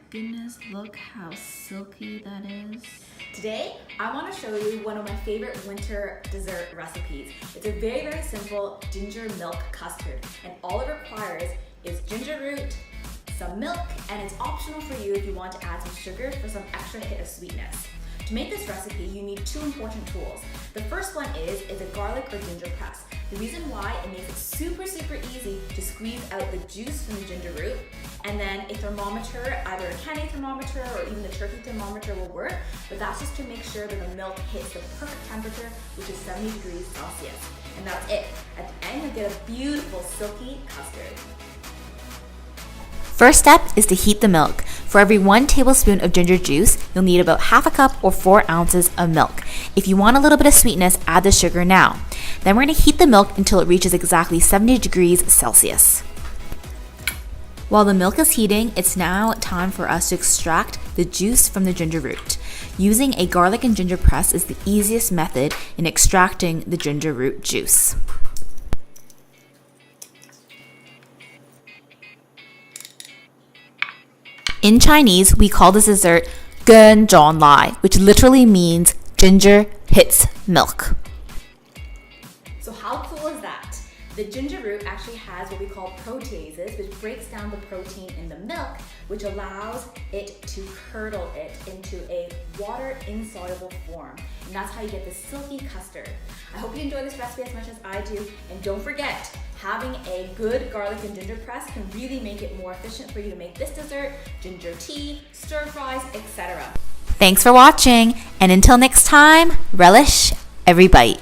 goodness, look how silky that is. Today, I want to show you one of my favorite winter dessert recipes. It's a very, very simple ginger milk custard, and all it requires is ginger root, some milk, and it's optional for you if you want to add some sugar for some extra hit of sweetness. To make this recipe, you need two important tools. The first one is a garlic or ginger press. The reason why, it makes it super, super easy to squeeze out the juice from the ginger root, and then a thermometer, either a candy thermometer or even the turkey thermometer will work, but that's just to make sure that the milk hits the perfect temperature, which is 70 degrees Celsius. And that's it. At the end, you'll get a beautiful silky custard. First step is to heat the milk. For every 1 tablespoon of ginger juice, you'll need about half a cup or 4 ounces of milk. If you want a little bit of sweetness, add the sugar now. Then we're going to heat the milk until it reaches exactly 70 degrees Celsius. While the milk is heating, it's now time for us to extract the juice from the ginger root. Using a garlic and ginger press is the easiest method in extracting the ginger root juice. In Chinese, we call this dessert 跟撞来, which literally means ginger hits milk. So how cool is that? The ginger root actually has what we call proteases, which breaks down the protein in the milk, which allows it to curdle it into a water-insoluble form. And that's how you get the silky custard. I hope you enjoy this recipe as much as I do. And don't forget, having a good garlic and ginger press can really make it more efficient for you to make this dessert, ginger tea, stir fries, etc. Thanks for watching, and until next time, relish every bite.